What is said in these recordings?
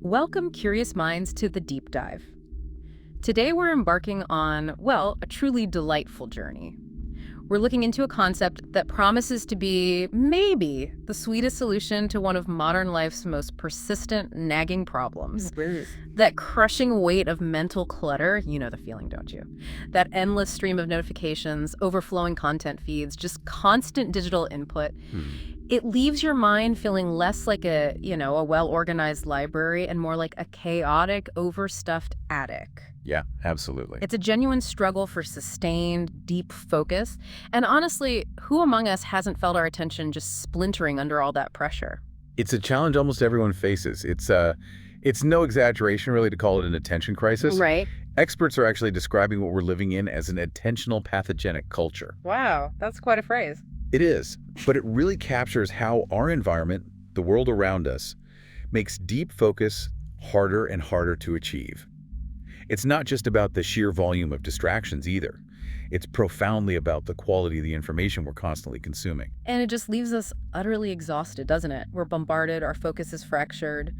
Welcome, curious minds, to the deep dive. Today we're embarking on, well, a truly delightful journey. We're looking into a concept that promises to be, maybe, the sweetest solution to one of modern life's most persistent, nagging problems. That crushing weight of mental clutter, you know the feeling, don't you? That endless stream of notifications, overflowing content feeds, just constant digital input. It leaves your mind feeling less like a well-organized library and more like a chaotic, overstuffed attic. Yeah, absolutely. It's a genuine struggle for sustained, deep focus. And honestly, who among us hasn't felt our attention just splintering under all that pressure? It's a challenge almost everyone faces. It's no exaggeration really to call it an attention crisis. Right. Experts are actually describing what we're living in as an attentional pathogenic culture. Wow, that's quite a phrase. It is, but it really captures how our environment, the world around us, makes deep focus harder and harder to achieve. It's not just about the sheer volume of distractions either. It's profoundly about the quality of the information we're constantly consuming. And it just leaves us utterly exhausted, doesn't it? We're bombarded, our focus is fractured.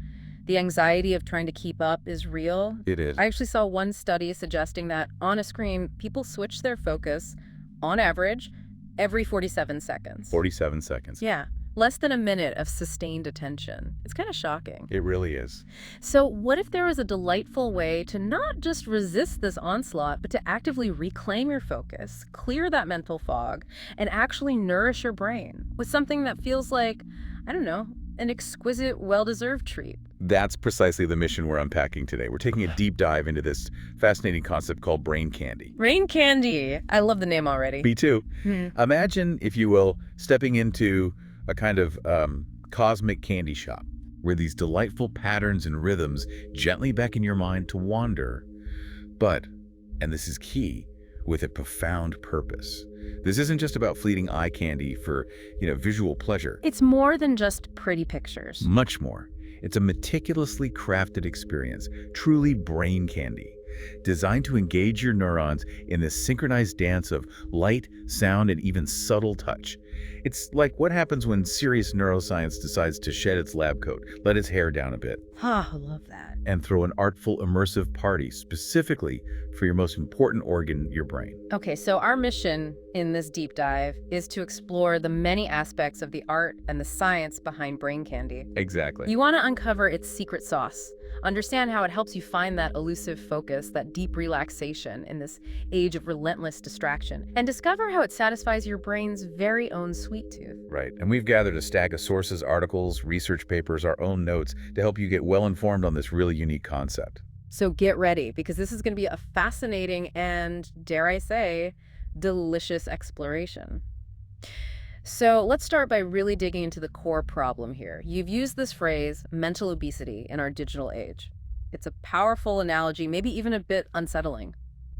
The anxiety of trying to keep up is real. It is. I actually saw one study suggesting that on a screen, people switch their focus, on average, every 47 seconds. 47 seconds. Yeah, less than a minute of sustained attention. It's kind of shocking. It really is. So what if there was a delightful way to not just resist this onslaught, but to actively reclaim your focus, clear that mental fog, and actually nourish your brain with something that feels like, I don't know, an exquisite, well-deserved treat? That's precisely the mission we're unpacking today. We're taking a deep dive into this fascinating concept called brain candy. Brain candy. I love the name already. Me too. Imagine, if you will, stepping into a kind of cosmic candy shop where these delightful patterns and rhythms gently beckon your mind to wander. But, and this is key, with a profound purpose. This isn't just about fleeting eye candy for, visual pleasure. It's more than just pretty pictures. Much more. It's a meticulously crafted experience, truly brain candy, designed to engage your neurons in this synchronized dance of light, sound, and even subtle touch. It's like what happens when serious neuroscience decides to shed its lab coat, let its hair down a bit, Ah, I love that. and throw an artful, immersive party specifically for your most important organ, your brain. Okay, so our mission in this deep dive is to explore the many aspects of the art and the science behind brain candy. Exactly. You want to uncover its secret sauce, understand how it helps you find that elusive focus, that deep relaxation in this age of relentless distraction, and discover how it satisfies your brain's very own sweet tooth. Right. And we've gathered a stack of sources, articles, research papers, our own notes to help you get well informed on this really unique concept. So get ready, because this is going to be a fascinating and, dare I say, delicious exploration. So let's start by really digging into the core problem here. You've used this phrase, mental obesity, in our digital age. It's a powerful analogy, maybe even a bit unsettling.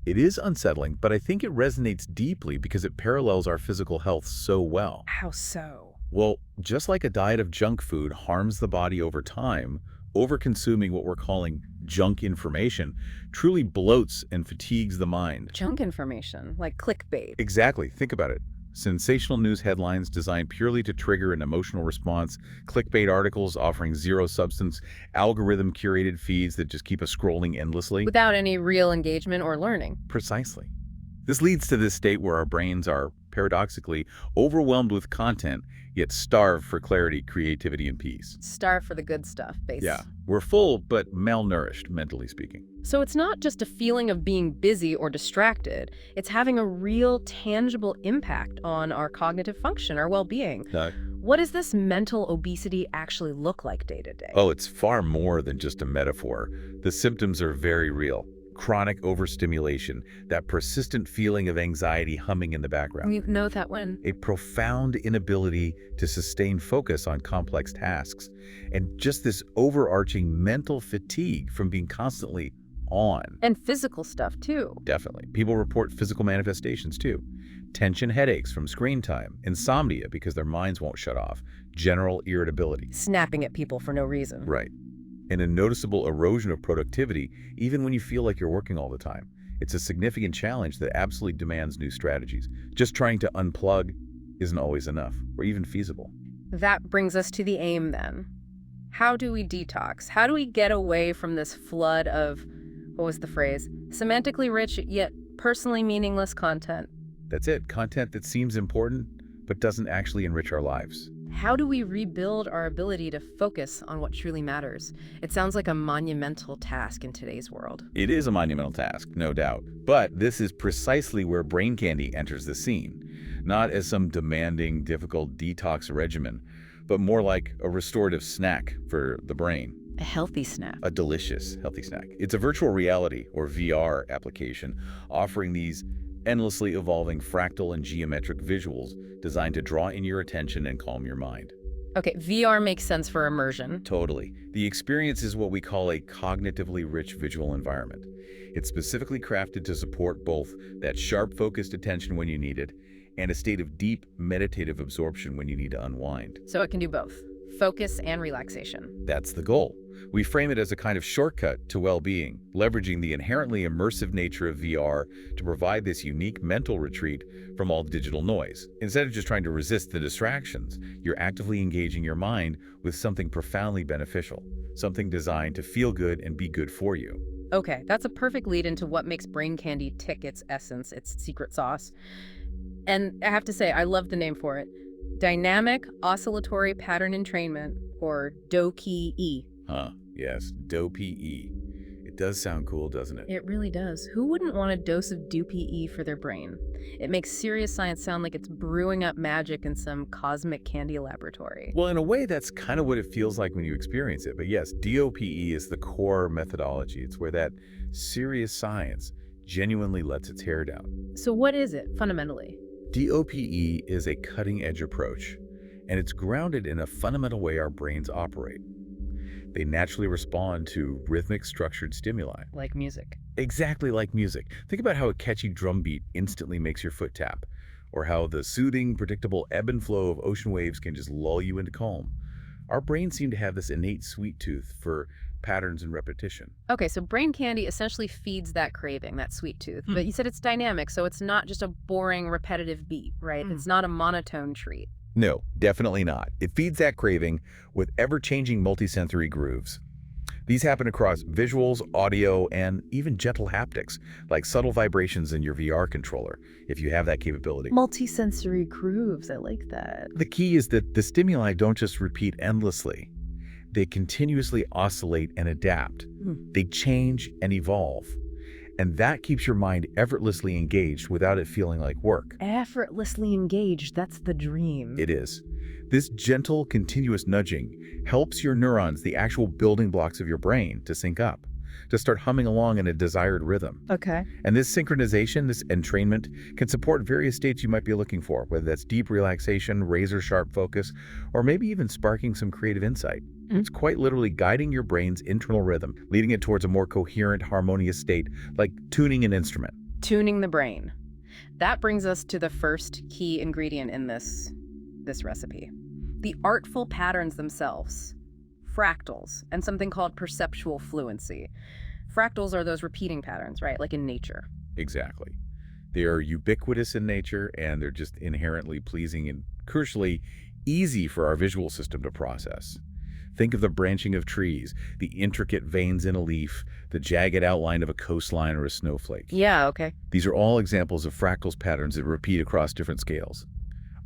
It is unsettling, but I think it resonates deeply because it parallels our physical health so well. How so? Well, just like a diet of junk food harms the body over time, overconsuming what we're calling junk information truly bloats and fatigues the mind. Junk information, like clickbait. Exactly. Think about it. Sensational news headlines designed purely to trigger an emotional response, clickbait articles offering zero substance, algorithm-curated feeds that just keep us scrolling endlessly. Without any real engagement or learning. Precisely. This leads to this state where our brains are, paradoxically, overwhelmed with content, yet starved for clarity, creativity, and peace. Starve for the good stuff, basically. Yeah, we're full, but malnourished, mentally speaking. So it's not just a feeling of being busy or distracted. It's having a real, tangible impact on our cognitive function, our well-being. No. What does this mental obesity actually look like day to day? Oh, it's far more than just a metaphor. The symptoms are very real. Chronic overstimulation, that persistent feeling of anxiety humming in the background. You know that one. A profound inability to sustain focus on complex tasks, and just this overarching mental fatigue from being constantly on. And physical stuff, too. Definitely. People report physical manifestations too. Tension headaches from screen time, insomnia because their minds won't shut off, general irritability. Snapping at people for no reason. Right. And a noticeable erosion of productivity even when you feel like you're working all the time. It's a significant challenge that absolutely demands new strategies. Just trying to unplug isn't always enough or even feasible. That brings us to the aim, then. How do we detox? How do we get away from this flood of, what was the phrase? Semantically rich yet personally meaningless content. That's it, content that seems important but doesn't actually enrich our lives. How do we rebuild our ability to focus on what truly matters? It sounds like a monumental task in today's world. It is a monumental task, no doubt. But this is precisely where brain candy enters the scene. Not as some demanding, difficult detox regimen, but more like a restorative snack for the brain. A healthy snack. A delicious, healthy snack. It's a virtual reality, or VR, application offering these endlessly evolving fractal and geometric visuals designed to draw in your attention and calm your mind. Okay, VR makes sense for immersion. Totally. The experience is what we call a cognitively rich visual environment. It's specifically crafted to support both that sharp, focused attention when you need it and a state of deep, meditative absorption when you need to unwind. So it can do both, focus and relaxation. That's the goal. We frame it as a kind of shortcut to well-being, leveraging the inherently immersive nature of VR to provide this unique mental retreat from all digital noise. Instead of just trying to resist the distractions, you're actively engaging your mind with something profoundly beneficial, something designed to feel good and be good for you. Okay, that's a perfect lead into what makes brain candy tick its essence, its secret sauce. And I have to say, I love the name for it. Dynamic Oscillatory Pattern Entrainment, or DOPE. Yes, DOPE. It does sound cool, doesn't it? It really does. Who wouldn't want a dose of DOPE for their brain? It makes serious science sound like it's brewing up magic in some cosmic candy laboratory. Well, in a way, that's kind of what it feels like when you experience it. But yes, DOPE is the core methodology. It's where that serious science genuinely lets its hair down. So what is it, fundamentally? DOPE is a cutting-edge approach, and it's grounded in a fundamental way our brains operate. They naturally respond to rhythmic, structured stimuli. Like music. Exactly like music. Think about how a catchy drum beat instantly makes your foot tap, or how the soothing, predictable ebb and flow of ocean waves can just lull you into calm. Our brains seem to have this innate sweet tooth for patterns and repetition. Okay, so brain candy essentially feeds that craving, that sweet tooth. But you said it's dynamic, so it's not just a boring, repetitive beat, right? It's not a monotone treat. No, definitely not. It feeds that craving with ever-changing multisensory grooves. These happen across visuals, audio, and even gentle haptics, like subtle vibrations in your VR controller, if you have that capability. Multisensory grooves, I like that. The key is that the stimuli don't just repeat endlessly. They continuously oscillate and adapt. They change and evolve. And that keeps your mind effortlessly engaged without it feeling like work. Effortlessly engaged, that's the dream. It is. This gentle, continuous nudging helps your neurons, the actual building blocks of your brain, to sync up, to start humming along in a desired rhythm. Okay. And this synchronization, this entrainment, can support various states you might be looking for, whether that's deep relaxation, razor-sharp focus, or maybe even sparking some creative insight. It's quite literally guiding your brain's internal rhythm, leading it towards a more coherent, harmonious state, like tuning an instrument. Tuning the brain. That brings us to the first key ingredient in this recipe. The artful patterns themselves. Fractals, and something called perceptual fluency. Fractals are those repeating patterns, right? Like in nature. Exactly. They are ubiquitous in nature, and they're just inherently pleasing and, crucially, easy for our visual system to process. Think of the branching of trees, the intricate veins in a leaf, the jagged outline of a coastline or a snowflake. Yeah, okay. These are all examples of fractals patterns that repeat across different scales.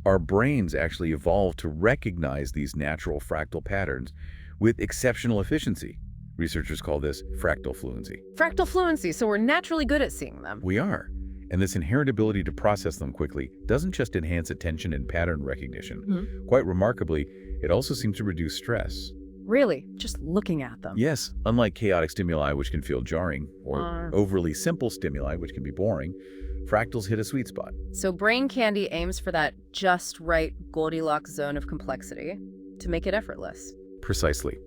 Our brains actually evolved to recognize these natural fractal patterns with exceptional efficiency. Researchers call this fractal fluency. Fractal fluency, so we're naturally good at seeing them. We are. And this inherent ability to process them quickly doesn't just enhance attention and pattern recognition. Quite remarkably, it also seems to reduce stress. Really, just looking at them. Yes, unlike chaotic stimuli, which can feel jarring, or overly simple stimuli, which can be boring, fractals hit a sweet spot. So brain candy aims for that just right Goldilocks zone of complexity to make it effortless. Precisely.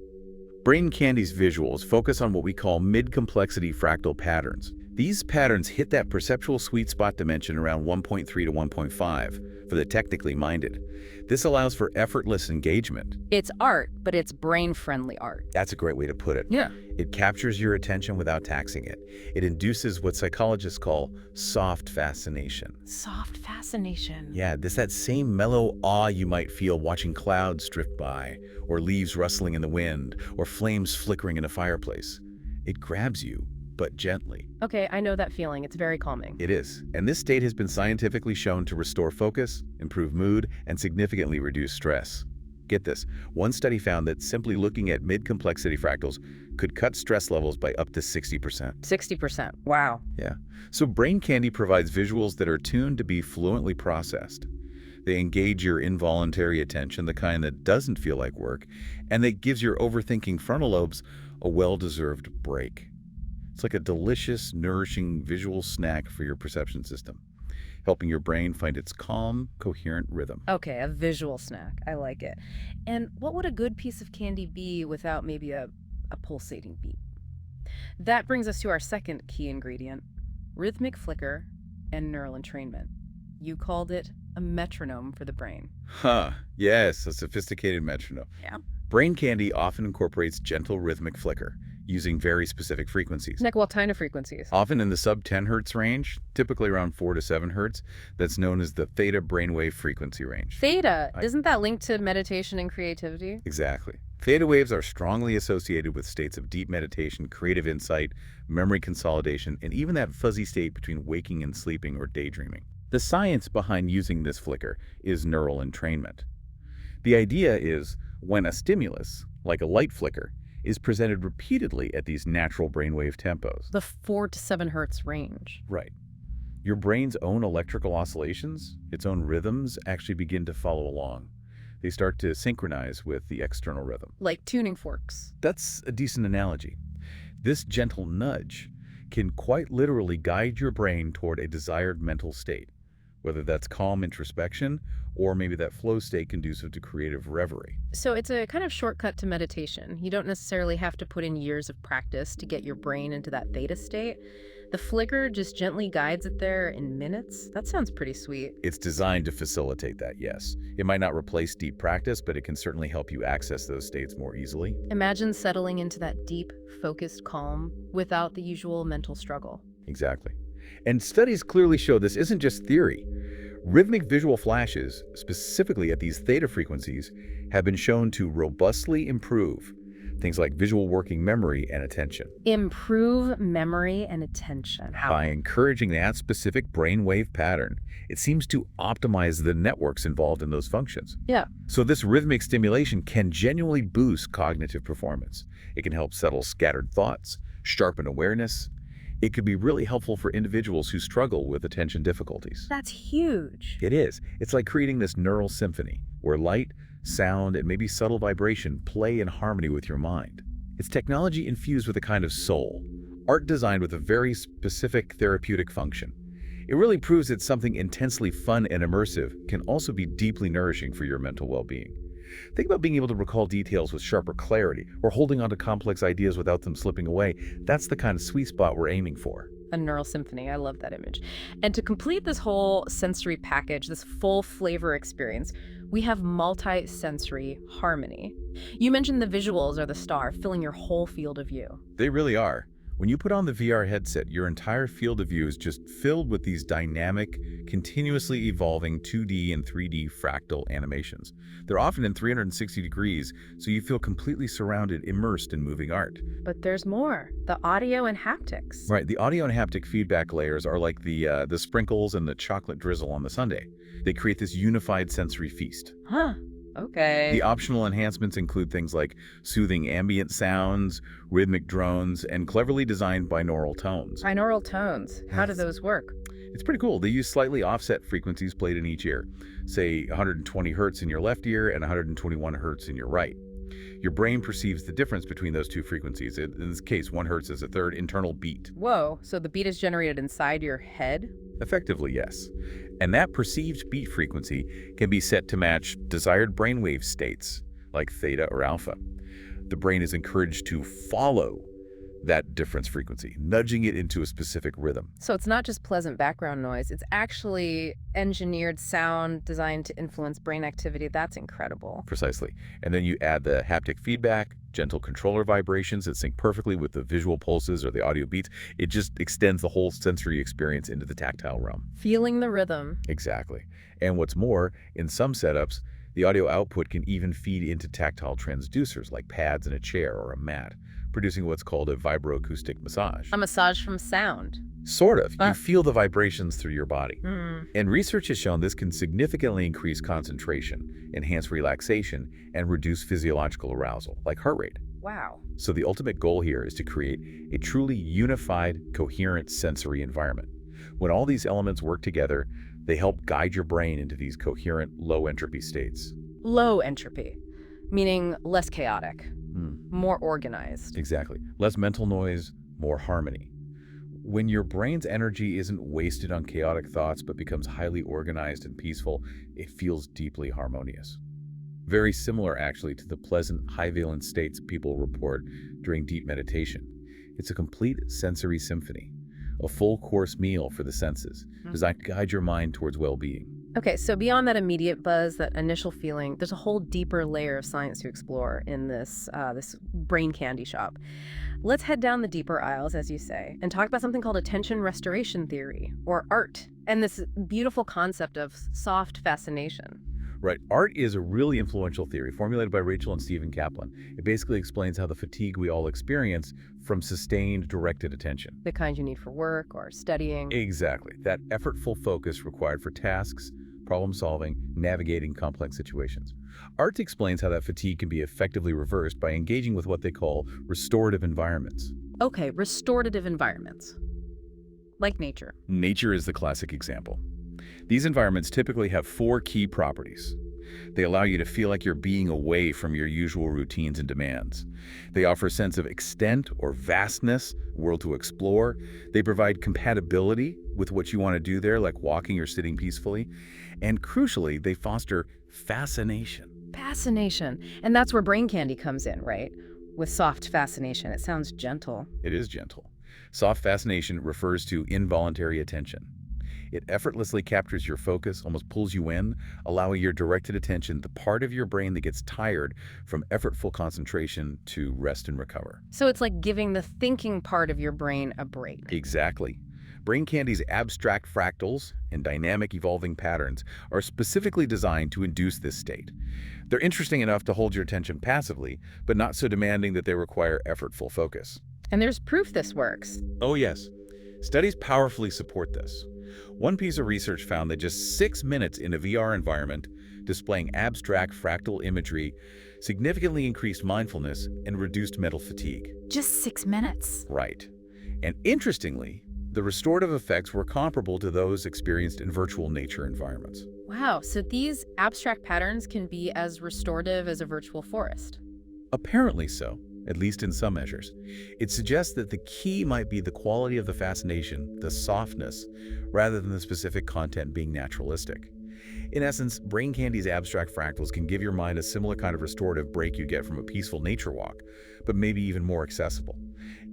Brain candy's visuals focus on what we call mid-complexity fractal patterns. These patterns hit that perceptual sweet spot dimension around 1.3 to 1.5 for the technically minded. This allows for effortless engagement. It's art, but it's brain-friendly art. That's a great way to put it. Yeah. It captures your attention without taxing it. It induces what psychologists call soft fascination. Soft fascination. Yeah, that same mellow awe you might feel watching clouds drift by, or leaves rustling in the wind, or flames flickering in a fireplace. It grabs you, but gently. Okay, I know that feeling. It's very calming. It is. And this state has been scientifically shown to restore focus, improve mood, and significantly reduce stress. Get this, one study found that simply looking at mid-complexity fractals could cut stress levels by up to 60%. 60%. Wow. Yeah. So Brain Candy provides visuals that are tuned to be fluently processed. They engage your involuntary attention, the kind that doesn't feel like work, and that gives your overthinking frontal lobes a well-deserved break. It's like a delicious, nourishing visual snack for your perception system, helping your brain find its calm, coherent rhythm. Okay, a visual snack. I like it. And what would a good piece of candy be without maybe a pulsating beat? That brings us to our second key ingredient, rhythmic flicker and neural entrainment. You called it a metronome for the brain. Yes, a sophisticated metronome. Yeah. Brain Candy often incorporates gentle rhythmic flicker, using very specific frequencies. Like what kind of frequencies? Often in the sub-10 Hz range, typically around 4 to 7 Hz, that's known as the theta brainwave frequency range. Theta, isn't that linked to meditation and creativity? Exactly. Theta waves are strongly associated with states of deep meditation, creative insight, memory consolidation, and even that fuzzy state between waking and sleeping or daydreaming. The science behind using this flicker is neural entrainment. The idea is when a stimulus, like a light flicker, is presented repeatedly at these natural brainwave tempos. The 4 to 7 hertz range. Right. Your brain's own electrical oscillations, its own rhythms, actually begin to follow along. They start to synchronize with the external rhythm. Like tuning forks. That's a decent analogy. This gentle nudge can quite literally guide your brain toward a desired mental state, whether that's calm introspection or maybe that flow state conducive to creative reverie. So it's a kind of shortcut to meditation. You don't necessarily have to put in years of practice to get your brain into that theta state. The flicker just gently guides it there in minutes. That sounds pretty sweet. It's designed to facilitate that, yes. It might not replace deep practice, but it can certainly help you access those states more easily. Imagine settling into that deep, focused calm without the usual mental struggle. Exactly. And studies clearly show this isn't just theory. Rhythmic visual flashes, specifically at these theta frequencies, have been shown to robustly improve things like visual working memory and attention. Improve memory and attention. How? By encouraging that specific brainwave pattern, it seems to optimize the networks involved in those functions. Yeah. So this rhythmic stimulation can genuinely boost cognitive performance. It can help settle scattered thoughts, sharpen awareness. It could be really helpful for individuals who struggle with attention difficulties. That's huge. It is. It's like creating this neural symphony where light, sound, and maybe subtle vibration play in harmony with your mind. It's technology infused with a kind of soul, art designed with a very specific therapeutic function. It really proves that something intensely fun and immersive can also be deeply nourishing for your mental well-being. Think about being able to recall details with sharper clarity or holding onto complex ideas without them slipping away. That's the kind of sweet spot we're aiming for. A neural symphony. I love that image. And to complete this whole sensory package, this full flavor experience, we have multi-sensory harmony. You mentioned the visuals are the star, filling your whole field of view. They really are. When you put on the VR headset, your entire field of view is just filled with these dynamic, continuously evolving 2D and 3D fractal animations. They're often in 360 degrees, so you feel completely surrounded, immersed in moving art. But there's more. The audio and haptics. Right, the audio and haptic feedback layers are like the sprinkles and the chocolate drizzle on the sundae. They create this unified sensory feast. Huh. Okay. The optional enhancements include things like soothing ambient sounds, rhythmic drones, and cleverly designed binaural tones. Binaural tones. How do those work? It's pretty cool. They use slightly offset frequencies played in each ear, say 120 hertz in your left ear and 121 hertz in your right. Your brain perceives the difference between those two frequencies. In this case, 1 hertz is a third internal beat. Whoa, so the beat is generated inside your head? Effectively, yes. And that perceived beat frequency can be set to match desired brainwave states, like theta or alpha. The brain is encouraged to follow that difference frequency, nudging it into a specific rhythm. So it's not just pleasant background noise, it's actually engineered sound designed to influence brain activity. That's incredible. Precisely. And then you add the haptic feedback, gentle controller vibrations that sync perfectly with the visual pulses or the audio beats. It just extends the whole sensory experience into the tactile realm. Feeling the rhythm. Exactly. And what's more, in some setups, the audio output can even feed into tactile transducers like pads in a chair or a mat, producing what's called a vibroacoustic massage. A massage from sound. Sort of. You Ah. feel the vibrations through your body. Hmm. And research has shown this can significantly increase concentration, enhance relaxation, and reduce physiological arousal, like heart rate. Wow. So the ultimate goal here is to create a truly unified, coherent sensory environment. When all these elements work together, they help guide your brain into these coherent, low-entropy states. Low entropy, meaning less chaotic, Hmm. more organized. Exactly. Less mental noise, more harmony. When your brain's energy isn't wasted on chaotic thoughts but becomes highly organized and peaceful, it feels deeply harmonious. Very similar, actually, to the pleasant, high-valence states people report during deep meditation. It's a complete sensory symphony, a full-course meal for the senses, designed to guide your mind towards well-being. Okay, so beyond that immediate buzz, that initial feeling, there's a whole deeper layer of science to explore in this brain candy shop. Let's head down the deeper aisles, as you say, and talk about something called attention restoration theory, or ART, and this beautiful concept of soft fascination. Right. Art is a really influential theory formulated by Rachel and Stephen Kaplan. It basically explains how the fatigue we all experience from sustained, directed attention. The kind you need for work or studying. Exactly. That effortful focus required for tasks, problem solving, navigating complex situations. Art explains how that fatigue can be effectively reversed by engaging with what they call restorative environments. Okay, restorative environments. Like nature. Nature is the classic example. These environments typically have 4 key properties. They allow you to feel like you're being away from your usual routines and demands. They offer a sense of extent or vastness, world to explore. They provide compatibility with what you want to do there, like walking or sitting peacefully. And crucially, they foster fascination. Fascination. And that's where brain candy comes in, right? With soft fascination. It sounds gentle. It is gentle. Soft fascination refers to involuntary attention. It effortlessly captures your focus, almost pulls you in, allowing your directed attention, the part of your brain that gets tired from effortful concentration, to rest and recover. So it's like giving the thinking part of your brain a break. Exactly. Brain candy's abstract fractals and dynamic evolving patterns are specifically designed to induce this state. They're interesting enough to hold your attention passively, but not so demanding that they require effortful focus. And there's proof this works. Oh yes. Studies powerfully support this. One piece of research found that just 6 minutes in a VR environment displaying abstract fractal imagery significantly increased mindfulness and reduced mental fatigue. Just 6 minutes. Right. And interestingly, the restorative effects were comparable to those experienced in virtual nature environments. Wow, so these abstract patterns can be as restorative as a virtual forest. Apparently so, at least in some measures. It suggests that the key might be the quality of the fascination, the softness, rather than the specific content being naturalistic. In essence, brain candy's abstract fractals can give your mind a similar kind of restorative break you get from a peaceful nature walk, but maybe even more accessible.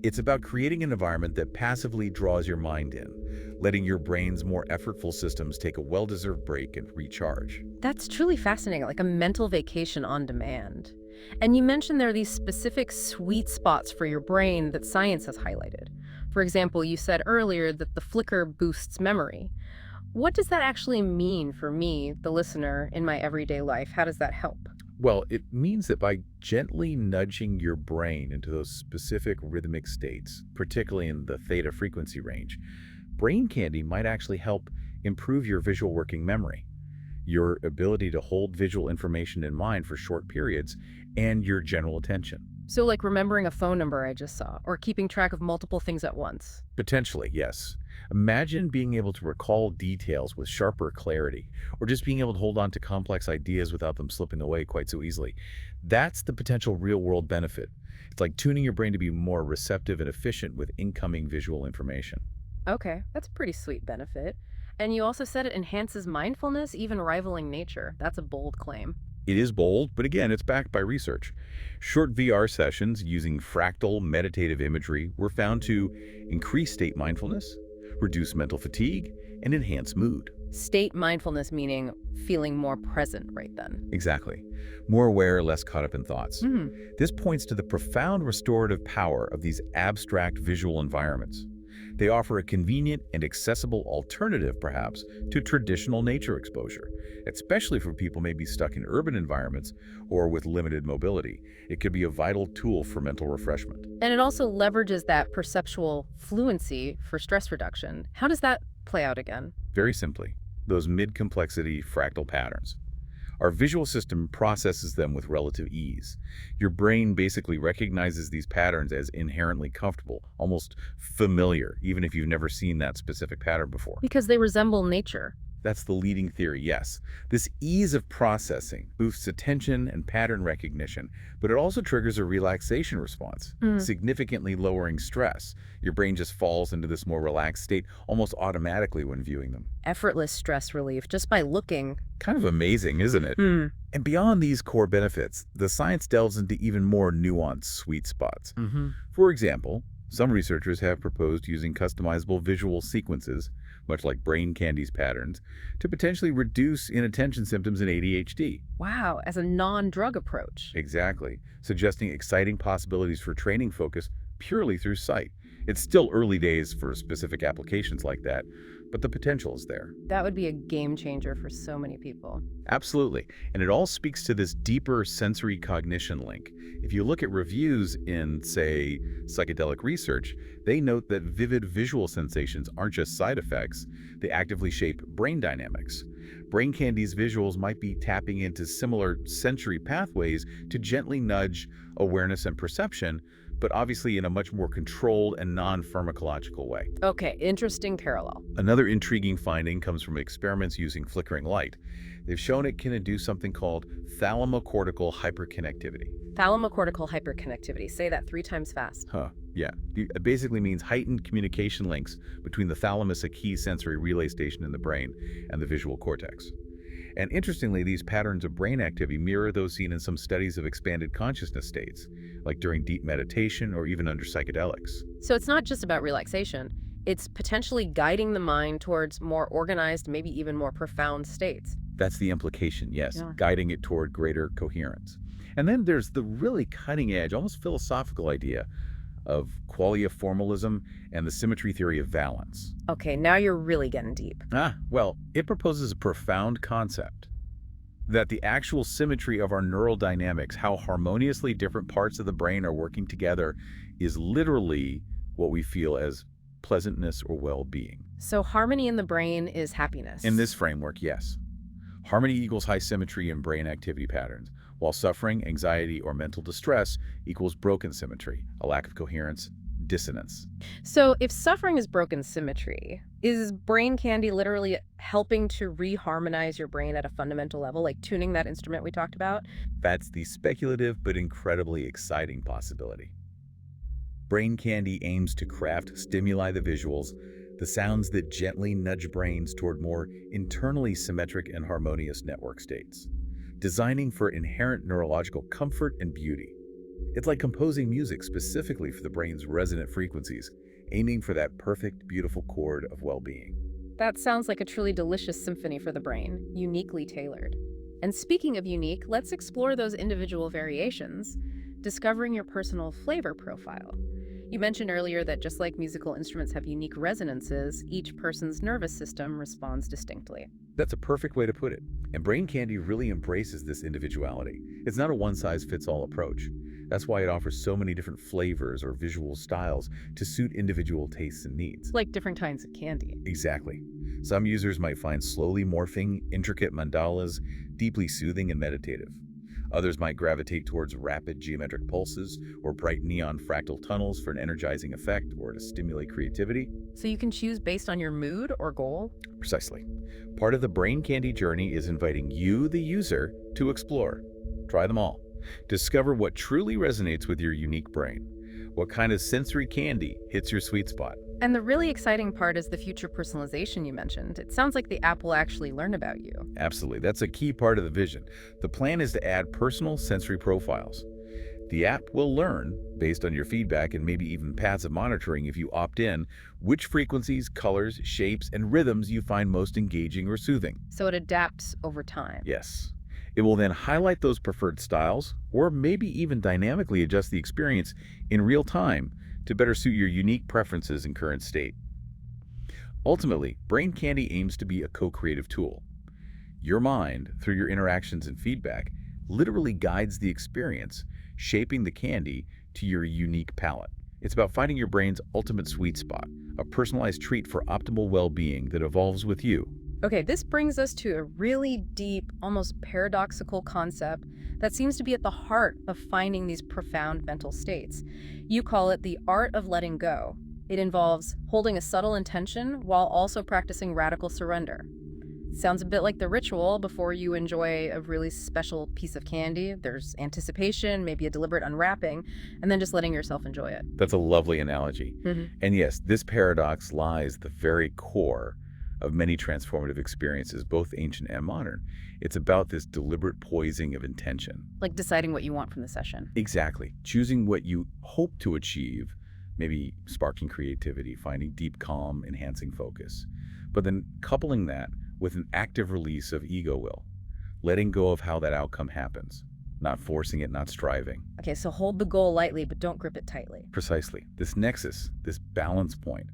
It's about creating an environment that passively draws your mind in, letting your brain's more effortful systems take a well-deserved break and recharge. That's truly fascinating, like a mental vacation on demand. And you mentioned there are these specific sweet spots for your brain that science has highlighted. For example, you said earlier that the flicker boosts memory. What does that actually mean for me, the listener, in my everyday life? How does that help? Well, it means that by gently nudging your brain into those specific rhythmic states, particularly in the theta frequency range, brain candy might actually help improve your visual working memory, your ability to hold visual information in mind for short periods, and your general attention. So like remembering a phone number I just saw, or keeping track of multiple things at once. Potentially, yes. Imagine being able to recall details with sharper clarity, or just being able to hold on to complex ideas without them slipping away quite so easily. That's the potential real-world benefit. It's like tuning your brain to be more receptive and efficient with incoming visual information. Okay, that's a pretty sweet benefit. And you also said it enhances mindfulness, even rivaling nature. That's a bold claim. It is bold, but again, it's backed by research. Short VR sessions using fractal meditative imagery were found to increase state mindfulness, reduce mental fatigue, and enhance mood. State mindfulness meaning feeling more present right then. Exactly. More aware, less caught up in thoughts. Hmm. This points to the profound restorative power of these abstract visual environments. They offer a convenient and accessible alternative, perhaps, to traditional nature exposure, especially for people maybe stuck in urban environments or with limited mobility. It could be a vital tool for mental refreshment. And it also leverages that perceptual fluency for stress reduction. How does that play out again? Very simply, those mid-complexity fractal patterns. Our visual system processes them with relative ease. Your brain basically recognizes these patterns as inherently comfortable, almost familiar, even if you've never seen that specific pattern before. Because they resemble nature. That's the leading theory, yes. This ease of processing boosts attention and pattern recognition, but it also triggers a relaxation response, significantly lowering stress. Your brain just falls into this more relaxed state almost automatically when viewing them. Effortless stress relief just by looking. Kind of amazing, isn't it? And beyond these core benefits, the science delves into even more nuanced sweet spots. For example, some researchers have proposed using customizable visual sequences, much like brain candy's patterns, to potentially reduce inattention symptoms in ADHD. Wow, as a non-drug approach. Exactly, suggesting exciting possibilities for training focus purely through sight. It's still early days for specific applications like that, but the potential is there. That would be a game changer for so many people. Absolutely, and it all speaks to this deeper sensory cognition link. If you look at reviews in, say, psychedelic research, they note that vivid visual sensations aren't just side effects, they actively shape brain dynamics. Brain candy's visuals might be tapping into similar sensory pathways to gently nudge awareness and perception, but obviously in a much more controlled and non-pharmacological way. Okay, interesting parallel. Another intriguing finding comes from experiments using flickering light. They've shown it can induce something called thalamocortical hyperconnectivity. Thalamocortical hyperconnectivity. Say that 3 times fast. Yeah. It basically means heightened communication links between the thalamus, a key sensory relay station in the brain, and the visual cortex. And interestingly, these patterns of brain activity mirror those seen in some studies of expanded consciousness states, like during deep meditation or even under psychedelics. So it's not just about relaxation. It's potentially guiding the mind towards more organized, maybe even more profound states. That's the implication, yes, Yeah. guiding it toward greater coherence. And then there's the really cutting edge, almost philosophical idea of qualia formalism and the symmetry theory of valence. Okay, now you're really getting deep. Well, it proposes a profound concept that the actual symmetry of our neural dynamics, how harmoniously different parts of the brain are working together, is literally what we feel as pleasantness or well-being. So harmony in the brain is happiness. In this framework, yes. Harmony equals high symmetry in brain activity patterns, while suffering, anxiety, or mental distress equals broken symmetry, a lack of coherence, dissonance. So if suffering is broken symmetry, is brain candy literally helping to reharmonize your brain at a fundamental level, like tuning that instrument we talked about? That's the speculative but incredibly exciting possibility. Brain candy aims to craft stimuli the visuals, the sounds that gently nudge brains toward more internally symmetric and harmonious network states, designing for inherent neurological comfort and beauty. It's like composing music specifically for the brain's resonant frequencies, aiming for that perfect, beautiful chord of well-being. That sounds like a truly delicious symphony for the brain, uniquely tailored. And speaking of unique, let's explore those individual variations, discovering your personal flavor profile. You mentioned earlier that just like musical instruments have unique resonances, each person's nervous system responds distinctly. That's a perfect way to put it. And brain candy really embraces this individuality. It's not a one-size-fits-all approach. That's why it offers so many different flavors or visual styles to suit individual tastes and needs. Like different kinds of candy. Exactly. Some users might find slowly morphing, intricate mandalas deeply soothing and meditative. Others might gravitate towards rapid geometric pulses or bright neon fractal tunnels for an energizing effect or to stimulate creativity. So you can choose based on your mood or goal? Precisely. Part of the brain candy journey is inviting you, the user, to explore. Try them all. Discover what truly resonates with your unique brain. What kind of sensory candy hits your sweet spot? And the really exciting part is the future personalization you mentioned. It sounds like the app will actually learn about you. Absolutely. That's a key part of the vision. The plan is to add personal sensory profiles. The app will learn, based on your feedback and maybe even passive monitoring if you opt in, which frequencies, colors, shapes, and rhythms you find most engaging or soothing. So it adapts over time. Yes. It will then highlight those preferred styles, or maybe even dynamically adjust the experience in real time to better suit your unique preferences and current state. Ultimately, Brain Candy aims to be a co-creative tool. Your mind, through your interactions and feedback, literally guides the experience, shaping the candy to your unique palate. It's about finding your brain's ultimate sweet spot, a personalized treat for optimal well-being that evolves with you. Okay, this brings us to a really deep, almost paradoxical concept that seems to be at the heart of finding these profound mental states. You call it the art of letting go. It involves holding a subtle intention while also practicing radical surrender. Sounds a bit like the ritual before you enjoy a really special piece of candy. There's anticipation, maybe a deliberate unwrapping, and then just letting yourself enjoy it. That's a lovely analogy. Mhm. And yes, this paradox lies at the very core of many transformative experiences, both ancient and modern. It's about this deliberate poising of intention. Like deciding what you want from the session. Exactly. Choosing what you hope to achieve, maybe sparking creativity, finding deep calm, enhancing focus. But then coupling that with an active release of ego will, letting go of how that outcome happens, not forcing it, not striving. Okay, so hold the goal lightly, but don't grip it tightly. Precisely. This nexus, this balance point,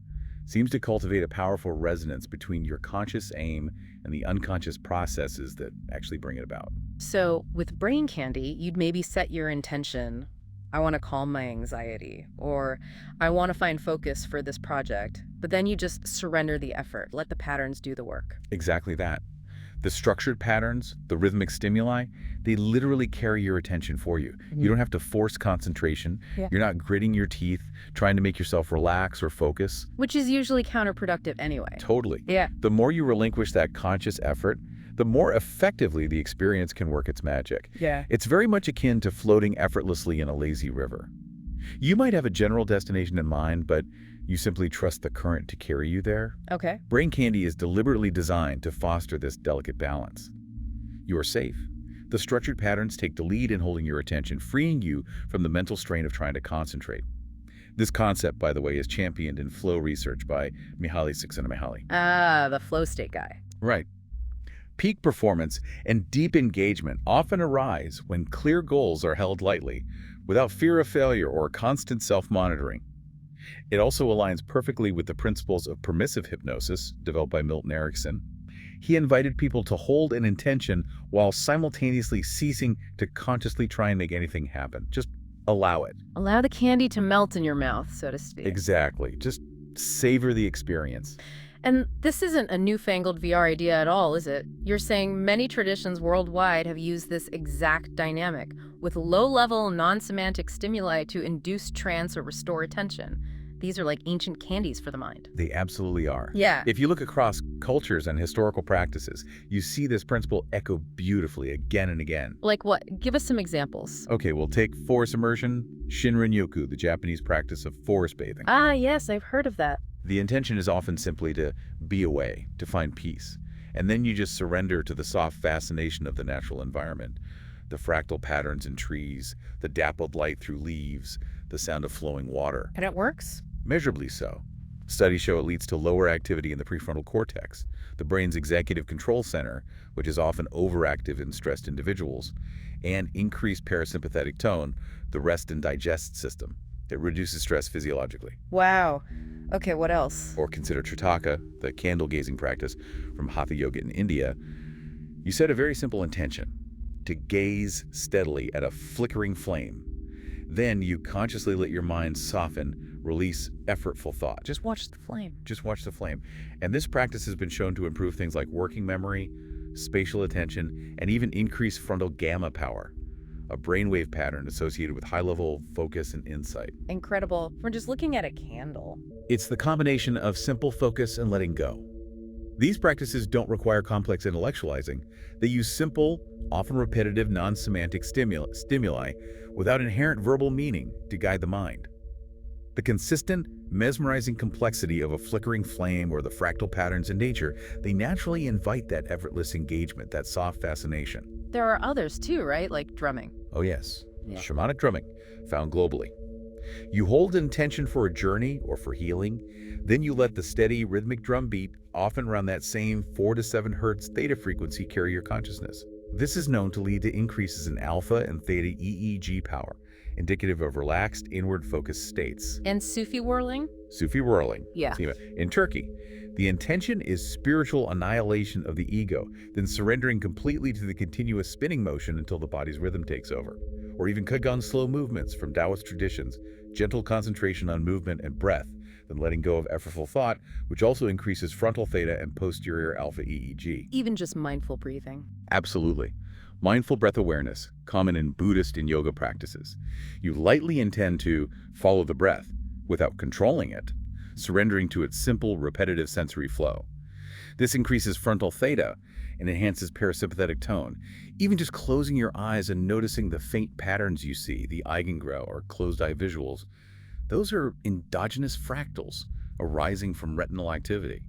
seems to cultivate a powerful resonance between your conscious aim and the unconscious processes that actually bring it about. So with Brain Candy, you'd maybe set your intention. I want to calm my anxiety, or I want to find focus for this project. But then you just surrender the effort, let the patterns do the work. Exactly that. The structured patterns, the rhythmic stimuli, they literally carry your attention for you. You don't have to force concentration. Yeah. You're not gritting your teeth, trying to make yourself relax or focus. Which is usually counterproductive anyway. Totally. Yeah. The more you relinquish that conscious effort, the more effectively the experience can work its magic. Yeah. It's very much akin to floating effortlessly in a lazy river. You might have a general destination in mind, but you simply trust the current to carry you there. Okay. Brain Candy is deliberately designed to foster this delicate balance. You are safe. The structured patterns take the lead in holding your attention, freeing you from the mental strain of trying to concentrate. This concept, by the way, is championed in flow research by Mihaly Csikszentmihalyi. Ah, the flow state guy. Right. Peak performance and deep engagement often arise when clear goals are held lightly, without fear of failure or constant self-monitoring. It also aligns perfectly with the principles of permissive hypnosis, developed by Milton Erickson. He invited people to hold an intention while simultaneously ceasing to consciously try and make anything happen. Just allow it. Allow the candy to melt in your mouth, so to speak. Exactly. Just savor the experience. And this isn't a newfangled VR idea at all, is it? You're saying many traditions worldwide have used this exact dynamic, with low-level, non-semantic stimuli to induce trance or restore attention. These are like ancient candies for the mind. They absolutely are. Yeah. If you look across cultures and historical practices, you see this principle echo beautifully again and again. Like what? Give us some examples. Okay, we'll take forest immersion, Shinrin-yoku, the Japanese practice of forest bathing. Ah, yes, I've heard of that. The intention is often simply to be away, to find peace. And then you just surrender to the soft fascination of the natural environment. The fractal patterns in trees, the dappled light through leaves, the sound of flowing water. And it works? Measurably so. Studies show it leads to lower activity in the prefrontal cortex, the brain's executive control center, which is often overactive in stressed individuals, and increased parasympathetic tone, the rest and digest system. It reduces stress physiologically. Wow. Okay, what else? Or consider Tritaka, the candle-gazing practice from Hatha Yoga in India. You set a very simple intention, to gaze steadily at a flickering flame. Then you consciously let your mind soften, release effortful thought. Just watch the flame. Just watch the flame. And this practice has been shown to improve things like working memory, spatial attention, and even increase frontal gamma power, a brainwave pattern associated with high-level focus and insight. Incredible. From just looking at a candle. It's the combination of simple focus and letting go. These practices don't require complex intellectualizing. They use simple, often repetitive, non-semantic stimuli without inherent verbal meaning to guide the mind. The consistent, mesmerizing complexity of a flickering flame or the fractal patterns in nature, they naturally invite that effortless engagement, that soft fascination. There are others too, right? Like drumming. Oh yes, Yeah. shamanic drumming, found globally. You hold intention for a journey or for healing, then you let the steady rhythmic drum beat, often around that same 4 to 7 hertz theta frequency, carry your consciousness. This is known to lead to increases in alpha and theta EEG power, indicative of relaxed, inward-focused states. And Sufi whirling? Sufi whirling. Yeah. In Turkey, the intention is spiritual annihilation of the ego, then surrendering completely to the continuous spinning motion until the body's rhythm takes over. Or even Qigong slow movements from Taoist traditions, gentle concentration on movement and breath, then letting go of effortful thought, which also increases frontal theta and posterior alpha EEG. Even just mindful breathing. Absolutely. Mindful breath awareness, common in Buddhist and yoga practices. You lightly intend to follow the breath without controlling it, surrendering to its simple, repetitive sensory flow. This increases frontal theta and enhances parasympathetic tone. Even just closing your eyes and noticing the faint patterns you see, the Eigengrau or closed-eye visuals, those are endogenous fractals arising from retinal activity.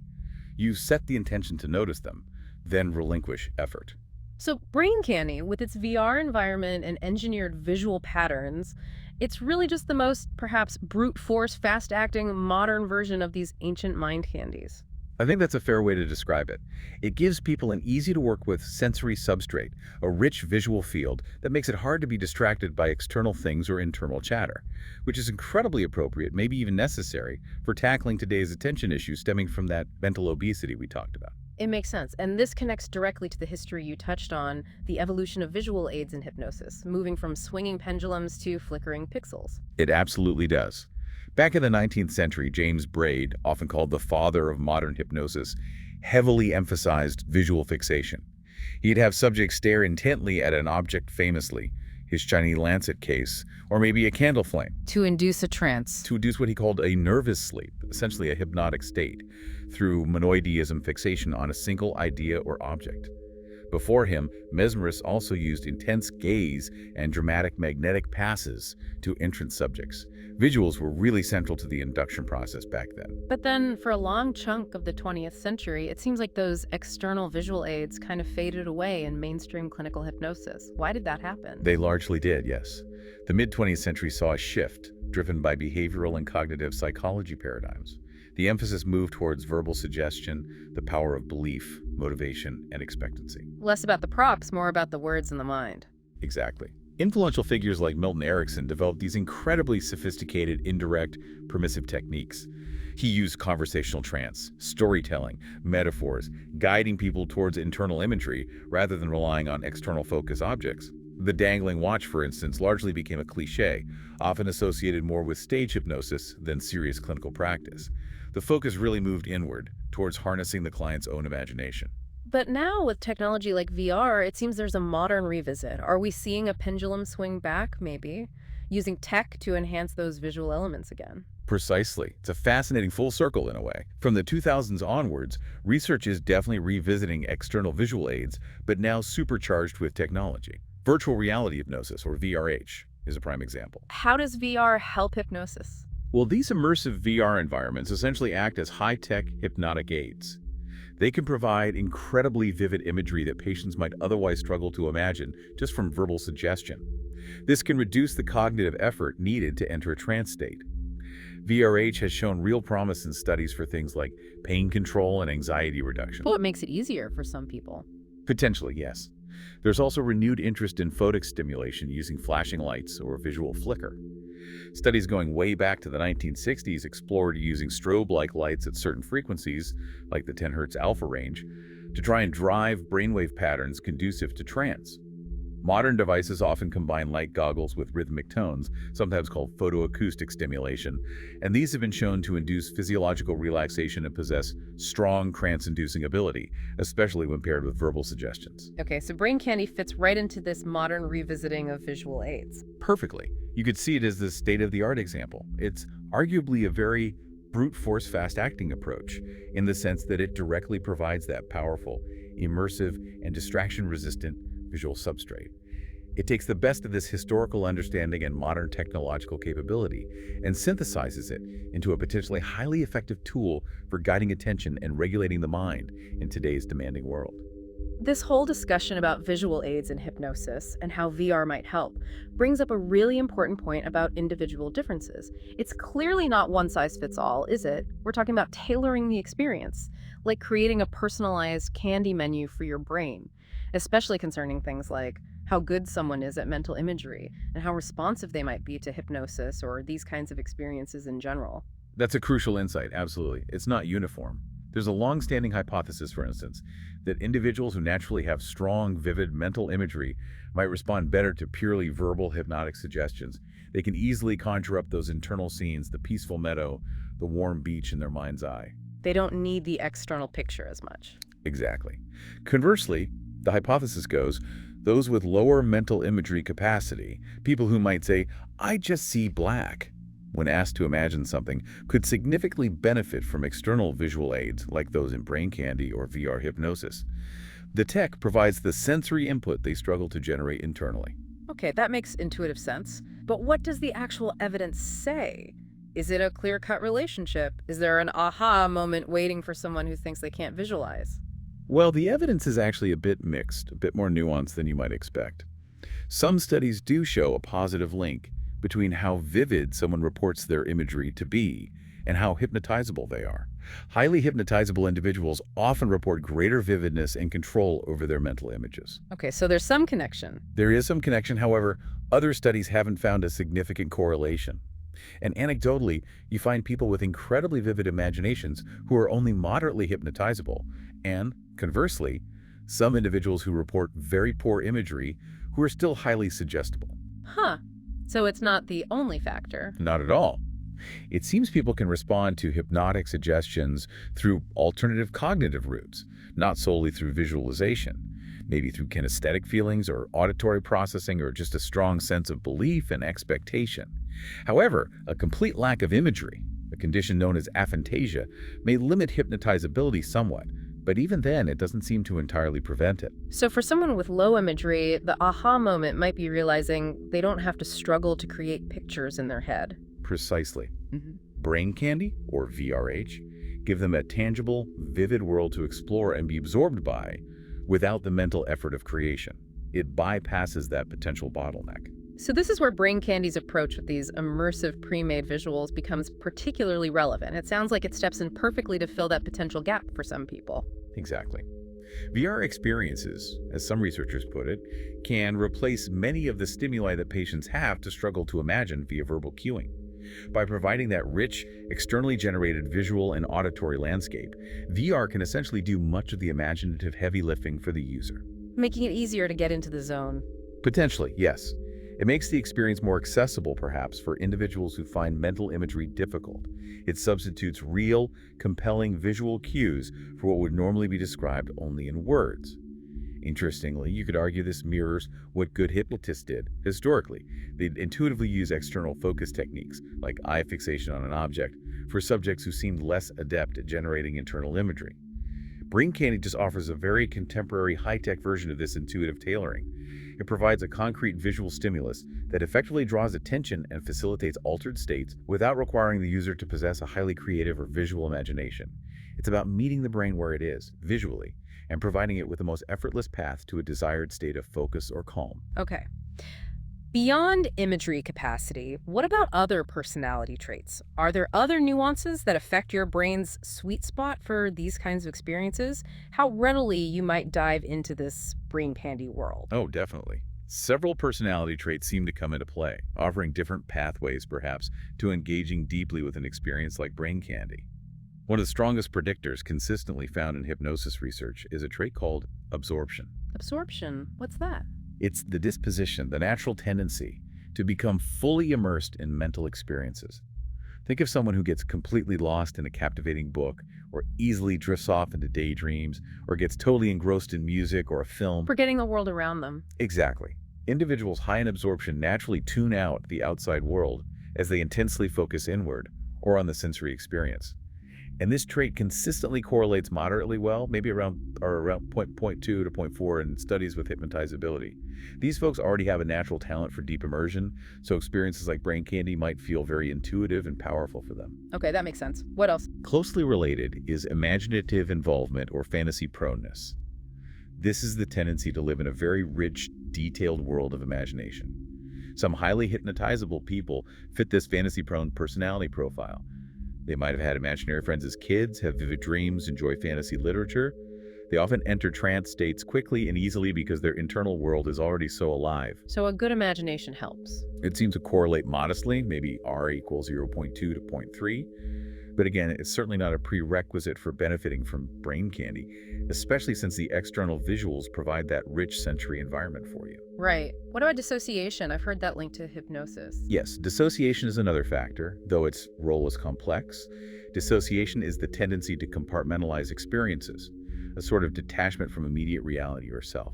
You set the intention to notice them, then relinquish effort. So Brain Candy, with its VR environment and engineered visual patterns, it's really just the most, perhaps, brute force, fast-acting, modern version of these ancient mind candies. I think that's a fair way to describe it. It gives people an easy-to-work-with sensory substrate, a rich visual field that makes it hard to be distracted by external things or internal chatter, which is incredibly appropriate, maybe even necessary, for tackling today's attention issues stemming from that mental obesity we talked about. It makes sense, and this connects directly to the history you touched on, the evolution of visual aids in hypnosis, moving from swinging pendulums to flickering pixels. It absolutely does. Back in the 19th century, James Braid, often called the father of modern hypnosis, heavily emphasized visual fixation. He'd have subjects stare intently at an object famously, his shiny lancet case, or maybe a candle flame, To induce a trance. to induce what he called a nervous sleep, essentially a hypnotic state, through monoidism fixation on a single idea or object. Before him, mesmerists also used intense gaze and dramatic magnetic passes to entrance subjects. Visuals were really central to the induction process back then. But then, for a long chunk of the 20th century, it seems like those external visual aids kind of faded away in mainstream clinical hypnosis. Why did that happen? They largely did, yes. The mid-20th century saw a shift, driven by behavioral and cognitive psychology paradigms. The emphasis moved towards verbal suggestion, the power of belief, motivation, and expectancy. Less about the props, more about the words in the mind. Exactly. Influential figures like Milton Erickson developed these incredibly sophisticated, indirect, permissive techniques. He used conversational trance, storytelling, metaphors, guiding people towards internal imagery rather than relying on external focus objects. The dangling watch, for instance, largely became a cliché, often associated more with stage hypnosis than serious clinical practice. The focus really moved inward, towards harnessing the client's own imagination. But now, with technology like VR, it seems there's a modern revisit. Are we seeing a pendulum swing back, maybe? Using tech to enhance those visual elements again? Precisely. It's a fascinating full circle in a way. From the 2000s onwards, research is definitely revisiting external visual aids, but now supercharged with technology. Virtual reality hypnosis, or VRH, is a prime example. How does VR help hypnosis? Well, these immersive VR environments essentially act as high-tech hypnotic aids. They can provide incredibly vivid imagery that patients might otherwise struggle to imagine just from verbal suggestion. This can reduce the cognitive effort needed to enter a trance state. VRH has shown real promise in studies for things like pain control and anxiety reduction. Well, it makes it easier for some people. Potentially, yes. There's also renewed interest in photic stimulation using flashing lights or visual flicker. Studies going way back to the 1960s explored using strobe-like lights at certain frequencies, like the 10 Hz alpha range, to try and drive brainwave patterns conducive to trance. Modern devices often combine light goggles with rhythmic tones, sometimes called photoacoustic stimulation, and these have been shown to induce physiological relaxation and possess strong trance-inducing ability, especially when paired with verbal suggestions. Okay, so Brain Candy fits right into this modern revisiting of visual aids. Perfectly. You could see it as the state-of-the-art example. It's arguably a very brute force fast-acting approach, in the sense that it directly provides that powerful, immersive, and distraction-resistant visual substrate. It takes the best of this historical understanding and modern technological capability and synthesizes it into a potentially highly effective tool for guiding attention and regulating the mind in today's demanding world. This whole discussion about visual aids in hypnosis and how VR might help brings up a really important point about individual differences. It's clearly not one size fits all, is it? We're talking about tailoring the experience, like creating a personalized candy menu for your brain, especially concerning things like how good someone is at mental imagery and how responsive they might be to hypnosis or these kinds of experiences in general. That's a crucial insight, absolutely. It's not uniform. There's a long-standing hypothesis, for instance, that individuals who naturally have strong, vivid mental imagery might respond better to purely verbal hypnotic suggestions. They can easily conjure up those internal scenes, the peaceful meadow, the warm beach in their mind's eye. They don't need the external picture as much. Exactly. Conversely, the hypothesis goes, those with lower mental imagery capacity, people who might say, "I just see black," when asked to imagine something, could significantly benefit from external visual aids like those in brain candy or VR hypnosis. The tech provides the sensory input they struggle to generate internally. Okay, that makes intuitive sense. But what does the actual evidence say? Is it a clear-cut relationship? Is there an aha moment waiting for someone who thinks they can't visualize? Well, the evidence is actually a bit mixed, a bit more nuanced than you might expect. Some studies do show a positive link between how vivid someone reports their imagery to be and how hypnotizable they are. Highly hypnotizable individuals often report greater vividness and control over their mental images. Okay, so there's some connection. There is some connection, however, other studies haven't found a significant correlation. And anecdotally, you find people with incredibly vivid imaginations who are only moderately hypnotizable, and conversely, some individuals who report very poor imagery who are still highly suggestible. Huh. So it's not the only factor. Not at all. It seems people can respond to hypnotic suggestions through alternative cognitive routes, not solely through visualization, maybe through kinesthetic feelings or auditory processing or just a strong sense of belief and expectation. However, a complete lack of imagery, a condition known as aphantasia, may limit hypnotizability somewhat, but even then it doesn't seem to entirely prevent it. So for someone with low imagery, the aha moment might be realizing they don't have to struggle to create pictures in their head. Precisely. Mm-hmm. Brain candy, or VRH, give them a tangible, vivid world to explore and be absorbed by without the mental effort of creation. It bypasses that potential bottleneck. So this is where Brain Candy's approach with these immersive pre-made visuals becomes particularly relevant. It sounds like it steps in perfectly to fill that potential gap for some people. Exactly. VR experiences, as some researchers put it, can replace many of the stimuli that patients have to struggle to imagine via verbal cueing. By providing that rich, externally generated visual and auditory landscape, VR can essentially do much of the imaginative heavy lifting for the user. Making it easier to get into the zone. Potentially, yes. It makes the experience more accessible, perhaps, for individuals who find mental imagery difficult. It substitutes real, compelling visual cues for what would normally be described only in words. Interestingly, you could argue this mirrors what good hypnotists did historically. They'd intuitively use external focus techniques, like eye fixation on an object, for subjects who seemed less adept at generating internal imagery. Brain Candy just offers a very contemporary, high-tech version of this intuitive tailoring. It provides a concrete visual stimulus that effectively draws attention and facilitates altered states without requiring the user to possess a highly creative or visual imagination. It's about meeting the brain where it is, visually, and providing it with the most effortless path to a desired state of focus or calm. Okay. Beyond imagery capacity, what about other personality traits? Are there other nuances that affect your brain's sweet spot for these kinds of experiences? How readily you might dive into this Brain Candy world? Oh, definitely. Several personality traits seem to come into play, offering different pathways, perhaps, to engaging deeply with an experience like Brain Candy. One of the strongest predictors consistently found in hypnosis research is a trait called absorption. Absorption, what's that? It's the disposition, the natural tendency to become fully immersed in mental experiences. Think of someone who gets completely lost in a captivating book, or easily drifts off into daydreams, or gets totally engrossed in music or a film. Forgetting the world around them. Exactly. Individuals high in absorption naturally tune out the outside world as they intensely focus inward or on the sensory experience. And this trait consistently correlates moderately well, maybe around point 2 to point 4 in studies with hypnotizability. These folks already have a natural talent for deep immersion, so experiences like brain candy might feel very intuitive and powerful for them. Okay, that makes sense. What else? Closely related is imaginative involvement or fantasy proneness. This is the tendency to live in a very rich, detailed world of imagination. Some highly hypnotizable people fit this fantasy-prone personality profile. They might have had imaginary friends as kids, have vivid dreams, enjoy fantasy literature. They often enter trance states quickly and easily because their internal world is already so alive. So a good imagination helps. It seems to correlate modestly, maybe R equals 0.2 to 0.3. But again, it's certainly not a prerequisite for benefiting from brain candy, especially since the external visuals provide that rich sensory environment for you. Right. What about dissociation? I've heard that linked to hypnosis. Yes, dissociation is another factor, though its role is complex. Dissociation is the tendency to compartmentalize experiences, a sort of detachment from immediate reality or self.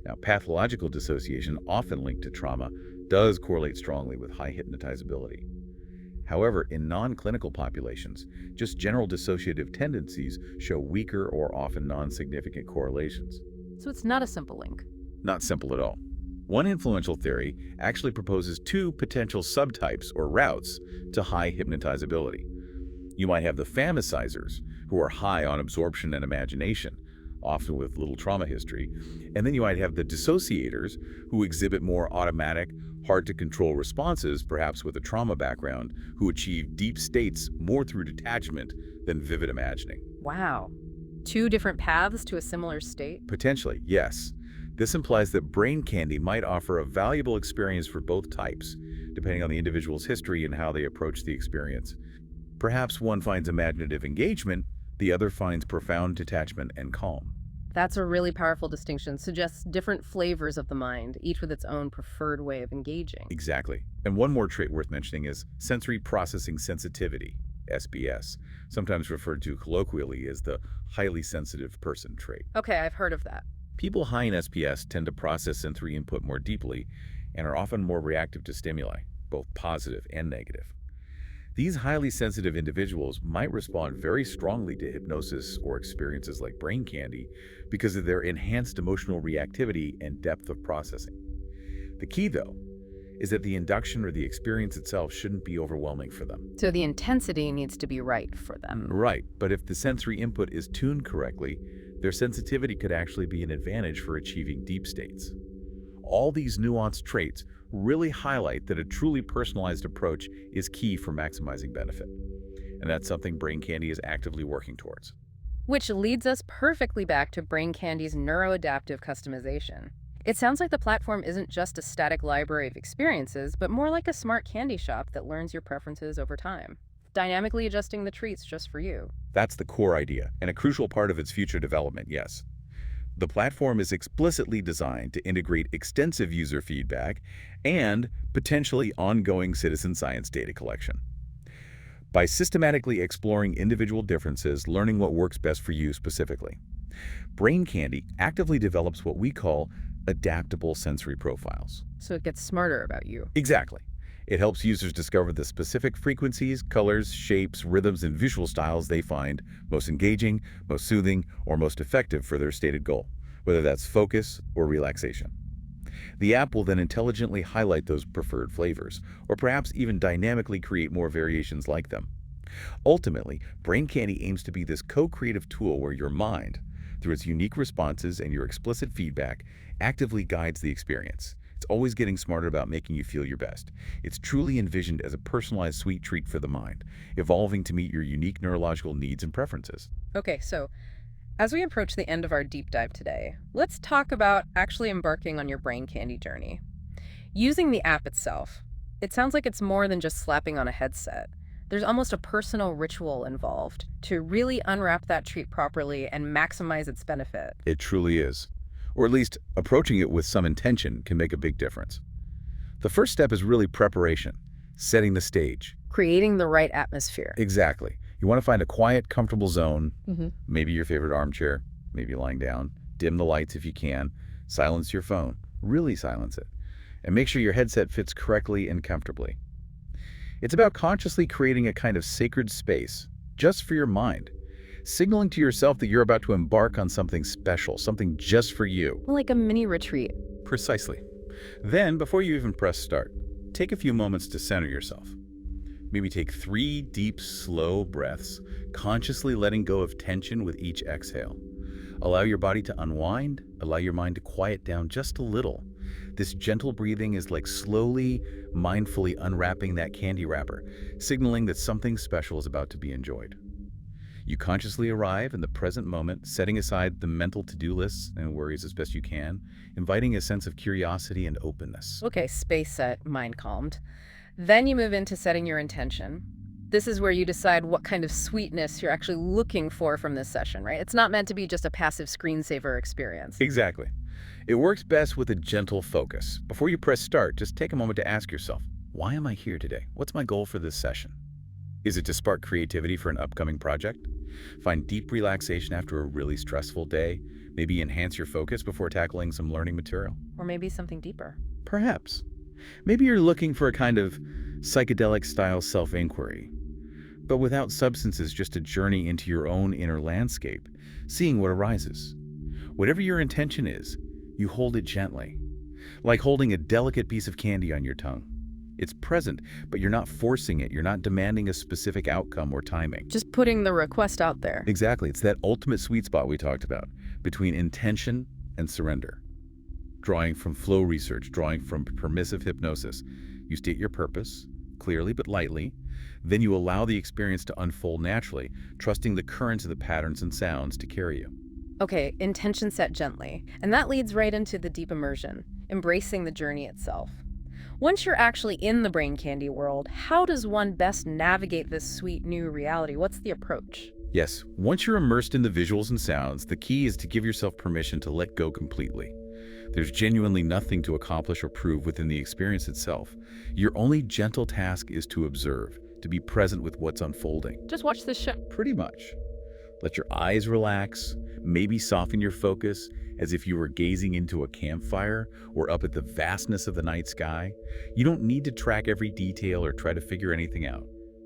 Now, pathological dissociation, often linked to trauma, does correlate strongly with high hypnotizability. However, in non-clinical populations, just general dissociative tendencies show weaker or often non-significant correlations. So it's not a simple link. Not simple at all. One influential theory actually proposes two potential subtypes or routes to high hypnotizability. You might have the fantasizers, who are high on absorption and imagination, often with little trauma history, and then you might have the dissociators, who exhibit more automatic, hard-to-control responses, perhaps with a trauma background, who achieve deep states more through detachment than vivid imagining. Wow. Two different paths to a similar state? Potentially, yes. This implies that brain candy might offer a valuable experience for both types, depending on the individual's history and how they approach the experience. Perhaps one finds imaginative engagement, the other finds profound detachment and calm. That's a really powerful distinction. Suggests different flavors of the mind, each with its own preferred way of engaging. Exactly. And one more trait worth mentioning is sensory processing sensitivity, SBS, sometimes referred to colloquially as the highly sensitive person trait. Okay, I've heard of that. People high in SPS tend to process sensory input more deeply and are often more reactive to stimuli, both positive and negative. These highly sensitive individuals might respond very strongly to hypnosis or experiences like brain candy because of their enhanced emotional reactivity and depth of processing. The key, though, is that the induction or the experience itself shouldn't be overwhelming for them. So the intensity needs to be right for them. Right, but if the sensory input is tuned correctly, their sensitivity could actually be an advantage for achieving deep states. All these nuanced traits really highlight that a truly personalized approach is key for maximizing benefit. And that's something Brain Candy is actively working towards. Which leads us perfectly back to Brain Candy's neuroadaptive customization. It sounds like the platform isn't just a static library of experiences, but more like a smart candy shop that learns your preferences over time, dynamically adjusting the treats just for you. That's the core idea, and a crucial part of its future development, yes. The platform is explicitly designed to integrate extensive user feedback and potentially ongoing citizen science data collection. By systematically exploring individual differences, learning what works best for you specifically, Brain Candy actively develops what we call adaptable sensory profiles. So it gets smarter about you. Exactly. It helps users discover the specific frequencies, colors, shapes, rhythms, and visual styles they find most engaging, most soothing, or most effective for their stated goal, whether that's focus or relaxation. The app will then intelligently highlight those preferred flavors, or perhaps even dynamically create more variations like them. Ultimately, Brain Candy aims to be this co-creative tool where your mind, through its unique responses and your explicit feedback, actively guides the experience. It's always getting smarter about making you feel your best. It's truly envisioned as a personalized sweet treat for the mind, evolving to meet your unique neurological needs and preferences. Okay, so as we approach the end of our deep dive today, let's talk about actually embarking on your Brain Candy journey. Using the app itself, it sounds like it's more than just slapping on a headset. There's almost a personal ritual involved to really unwrap that treat properly and maximize its benefit. It truly is. Or at least approaching it with some intention can make a big difference. The first step is really preparation, setting the stage. Creating the right atmosphere. Exactly. You want to find a quiet, comfortable zone, Mm-hmm. maybe your favorite armchair, maybe lying down, dim the lights if you can, silence your phone, really silence it, and make sure your headset fits correctly and comfortably. It's about consciously creating a kind of sacred space, just for your mind, signaling to yourself that you're about to embark on something special, something just for you. Like a mini retreat. Precisely. Then, before you even press start, take a few moments to center yourself. Maybe take 3 deep, slow breaths, consciously letting go of tension with each exhale. Allow your body to unwind, allow your mind to quiet down just a little. This gentle breathing is like slowly, mindfully unwrapping that candy wrapper, signaling that something special is about to be enjoyed. You consciously arrive in the present moment, setting aside the mental to-do lists and worries as best you can, inviting a sense of curiosity and openness. Okay, space set, mind calmed. Then you move into setting your intention. This is where you decide what kind of sweetness you're actually looking for from this session, right? It's not meant to be just a passive screensaver experience. Exactly. It works best with a gentle focus. Before you press start, just take a moment to ask yourself, why am I here today? What's my goal for this session? Is it to spark creativity for an upcoming project? Find deep relaxation after a really stressful day? Maybe enhance your focus before tackling some learning material? Or maybe something deeper. Perhaps. Maybe you're looking for a kind of psychedelic-style self-inquiry, but without substances, just a journey into your own inner landscape, seeing what arises. Whatever your intention is, you hold it gently, like holding a delicate piece of candy on your tongue. It's present, but you're not forcing it. You're not demanding a specific outcome or timing. Just putting the request out there. Exactly. It's that ultimate sweet spot we talked about between intention and surrender. Drawing from flow research, drawing from permissive hypnosis. You state your purpose, clearly but lightly. Then you allow the experience to unfold naturally, trusting the currents of the patterns and sounds to carry you. Okay, intention set gently. And that leads right into the deep immersion, embracing the journey itself. Once you're actually in the brain candy world, how does one best navigate this sweet new reality? What's the approach? Yes, once you're immersed in the visuals and sounds, the key is to give yourself permission to let go completely. There's genuinely nothing to accomplish or prove within the experience itself. Your only gentle task is to observe, to be present with what's unfolding. Just watch this show. Pretty much. Let your eyes relax, maybe soften your focus as if you were gazing into a campfire or up at the vastness of the night sky. You don't need to track every detail or try to figure anything out.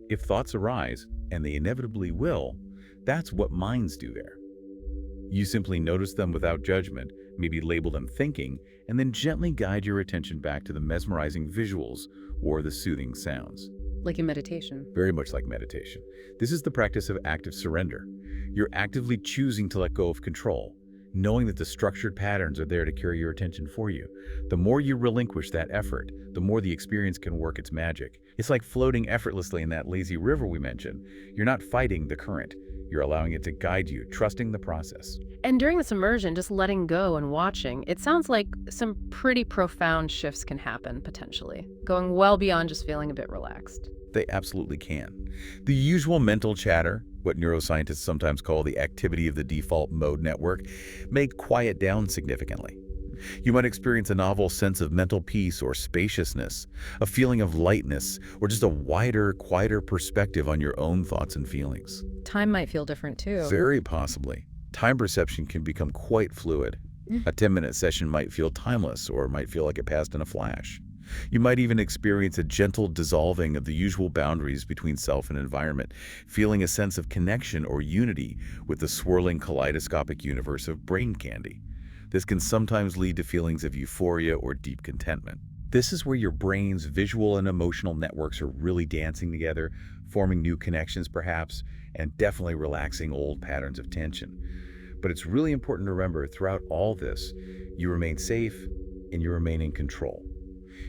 If thoughts arise, and they inevitably will, that's what minds do there. You simply notice them without judgment, maybe label them thinking, and then gently guide your attention back to the mesmerizing visuals or the soothing sounds. Like in meditation. Very much like meditation. This is the practice of active surrender. You're actively choosing to let go of control, knowing that the structured patterns are there to carry your attention for you. The more you relinquish that effort, the more the experience can work its magic. It's like floating effortlessly in that lazy river we mentioned. You're not fighting the current. You're allowing it to guide you, trusting the process. And during this immersion, just letting go and watching, it sounds like some pretty profound shifts can happen, potentially, going well beyond just feeling a bit relaxed. They absolutely can. The usual mental chatter, what neuroscientists sometimes call the activity of the default mode network, may quiet down significantly. You might experience a novel sense of mental peace or spaciousness, a feeling of lightness, or just a wider, quieter perspective on your own thoughts and feelings. Time might feel different too. Very possibly. Time perception can become quite fluid. A 10-minute session might feel timeless or might feel like it passed in a flash. You might even experience a gentle dissolving of the usual boundaries between self and environment, feeling a sense of connection or unity with the swirling kaleidoscopic universe of brain candy. This can sometimes lead to feelings of euphoria or deep contentment. This is where your brain's visual and emotional networks are really dancing together, forming new connections perhaps, and definitely relaxing old patterns of tension. But it's really important to remember throughout all this, you remain safe and you remain in control.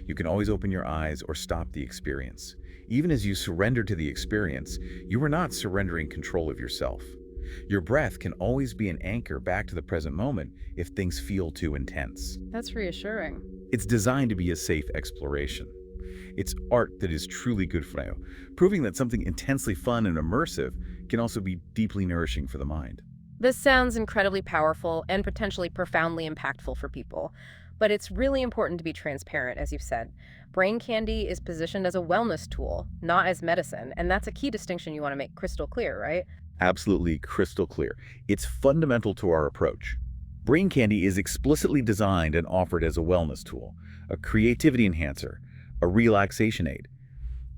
You can always open your eyes or stop the experience. Even as you surrender to the experience, you are not surrendering control of yourself. Your breath can always be an anchor back to the present moment if things feel too intense. That's reassuring. It's designed to be a safe exploration. It's art that is truly good for you, proving that something intensely fun and immersive can also be deeply nourishing for the mind. This sounds incredibly powerful and potentially profoundly impactful for people. But it's really important to be transparent, as you've said. Brain candy is positioned as a wellness tool, not as medicine, and that's a key distinction you want to make crystal clear, right? Absolutely crystal clear. It's fundamental to our approach. Brain candy is explicitly designed and offered as a wellness tool, a creativity enhancer, a relaxation aid.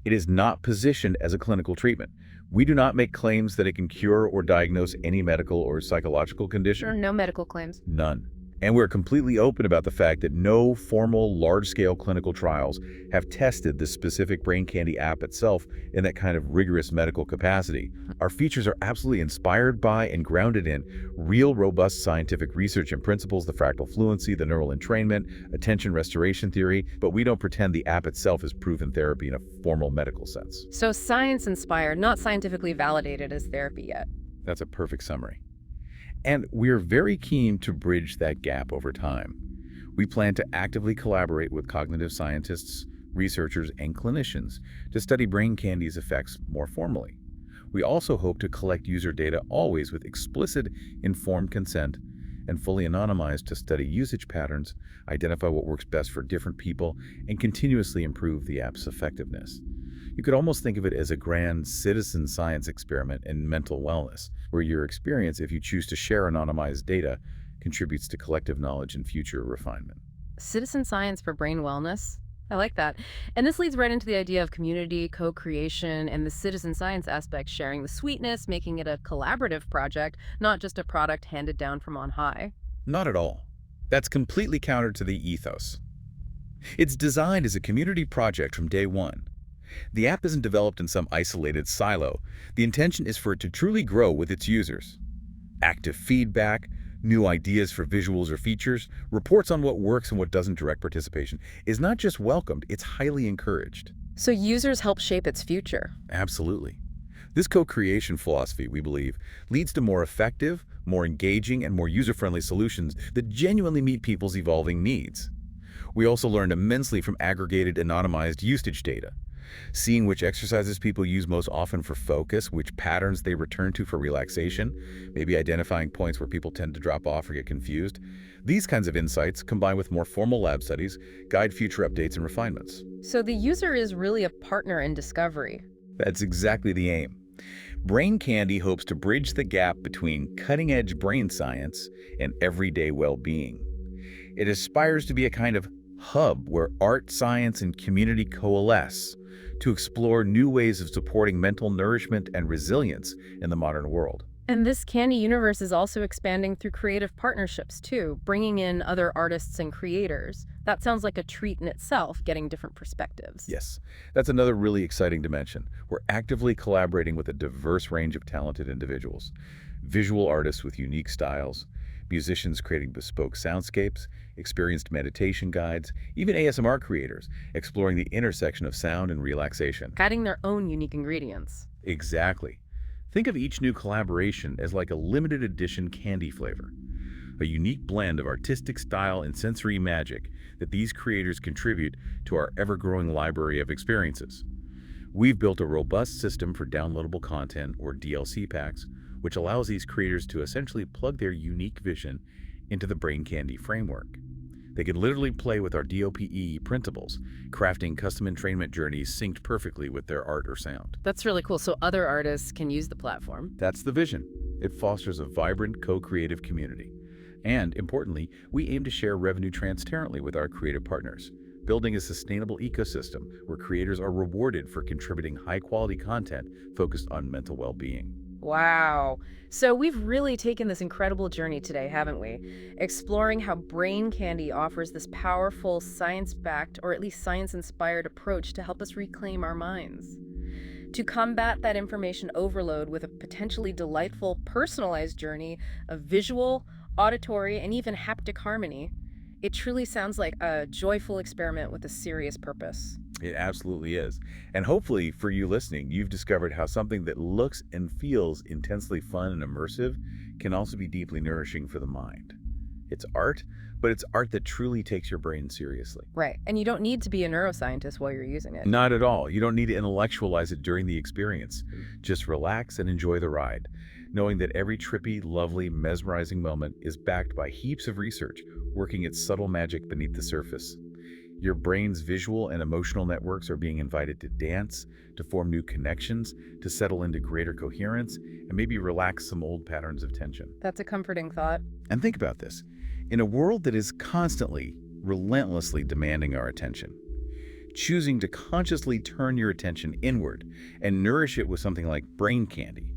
It is not positioned as a clinical treatment. We do not make claims that it can cure or diagnose any medical or psychological condition. No medical claims. None. And we're completely open about the fact that no formal large-scale clinical trials have tested the specific Brain Candy app itself in that kind of rigorous medical capacity. Our features are absolutely inspired by and grounded in real robust scientific research and principles, the fractal fluency, the neural entrainment, attention restoration theory, but we don't pretend the app itself is proven therapy in a formal medical sense. So science-inspired, not scientifically validated as therapy yet. That's a perfect summary. And we're very keen to bridge that gap over time. We plan to actively collaborate with cognitive scientists, researchers, and clinicians to study Brain Candy's effects more formally. We also hope to collect user data always with explicit, informed consent and fully anonymized to study usage patterns, identify what works best for different people, and continuously improve the app's effectiveness. You could almost think of it as a grand citizen science experiment in mental wellness, where your experience, if you choose to share anonymized data, contributes to collective knowledge and future refinement. Citizen science for brain wellness. I like that. And this leads right into the idea of community, co-creation, and the citizen science aspect, sharing the sweetness, making it a collaborative project, not just a product handed down from on high. Not at all. That's completely counter to the ethos. It's designed as a community project from day one. The app isn't developed in some isolated silo. The intention is for it to truly grow with its users. Active feedback, new ideas for visuals or features, reports on what works and what doesn't, direct participation is not just welcomed, it's highly encouraged. So users help shape its future. Absolutely. This co-creation philosophy, we believe, leads to more effective, more engaging, and more user-friendly solutions that genuinely meet people's evolving needs. We also learned immensely from aggregated, anonymized usage data. Seeing which exercises people use most often for focus, which patterns they return to for relaxation, maybe identifying points where people tend to drop off or get confused. These kinds of insights, combined with more formal lab studies, guide future updates and refinements. So the user is really a partner in discovery. That's exactly the aim. Brain Candy hopes to bridge the gap between cutting-edge brain science and everyday well-being. It aspires to be a kind of hub where art, science, and community coalesce to explore new ways of supporting mental nourishment and resilience in the modern world. And this Candy universe is also expanding through creative partnerships too, bringing in other artists and creators. That sounds like a treat in itself, getting different perspectives. Yes, that's another really exciting dimension. We're actively collaborating with a diverse range of talented individuals, visual artists with unique styles, musicians creating bespoke soundscapes, experienced meditation guides, even ASMR creators exploring the intersection of sound and relaxation. Adding their own unique ingredients. Exactly. Think of each new collaboration as like a limited edition candy flavor, a unique blend of artistic style and sensory magic that these creators contribute to our ever-growing library of experiences. We've built a robust system for downloadable content, or DLC packs, which allows these creators to essentially plug their unique vision into the Brain Candy framework. They can literally play with our DOPE printables, crafting custom entrainment journeys synced perfectly with their art or sound. That's really cool. So other artists can use the platform. That's the vision. It fosters a vibrant, co-creative community. And, importantly, we aim to share revenue transparently with our creative partners, building a sustainable ecosystem where creators are rewarded for contributing high-quality content focused on mental well-being. Wow. So we've really taken this incredible journey today, haven't we? Exploring how Brain Candy offers this powerful science-backed, or at least science-inspired approach to help us reclaim our minds. To combat that information overload with a potentially delightful, personalized journey of visual, auditory, and even haptic harmony, it truly sounds like a joyful experiment with a serious purpose. It absolutely is. And hopefully, for you listening, you've discovered how something that looks and feels intensely fun and immersive can also be deeply nourishing for the mind. It's art, but it's art that truly takes your brain seriously. Right. And you don't need to be a neuroscientist while you're using it. Not at all. You don't need to intellectualize it during the experience. Just relax and enjoy the ride, knowing that every trippy, lovely, mesmerizing moment is backed by heaps of research working its subtle magic beneath the surface. Your brain's visual and emotional networks are being invited to dance, to form new connections, to settle into greater coherence, and maybe relax some old patterns of tension. That's a comforting thought. And think about this. In a world that is constantly, relentlessly demanding our attention, choosing to consciously turn your attention inward and nourish it with something like brain candy.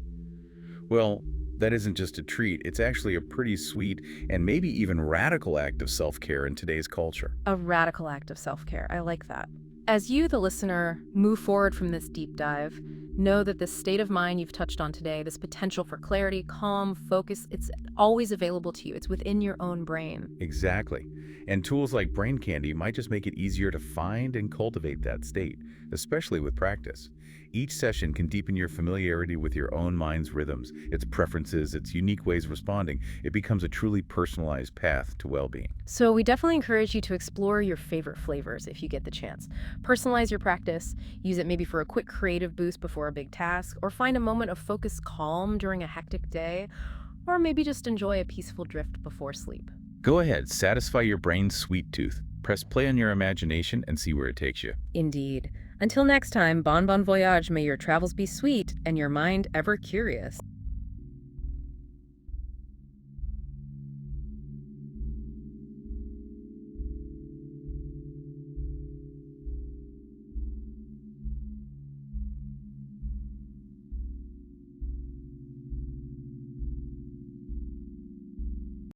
Well, that isn't just a treat, it's actually a pretty sweet and maybe even radical act of self-care in today's culture. A radical act of self-care. I like that. As you, the listener, move forward from this deep dive, know that this state of mind you've touched on today, this potential for clarity, calm, focus, it's always available to you. It's within your own brain. Exactly. And tools like brain candy might just make it easier to find and cultivate that state, especially with practice. Each session can deepen your familiarity with your own mind's rhythms, its preferences, its unique ways of responding. It becomes a truly personalized path to well-being. So we definitely encourage you to explore your favorite flavors if you get the chance. Personalize your practice, use it maybe for a quick creative boost before a big task, or find a moment of focused calm during a hectic day, or maybe just enjoy a peaceful drift before sleep. Go ahead, satisfy your brain's sweet tooth. Press play on your imagination and see where it takes you. Indeed. Until next time, bon voyage, may your travels be sweet and your mind ever curious.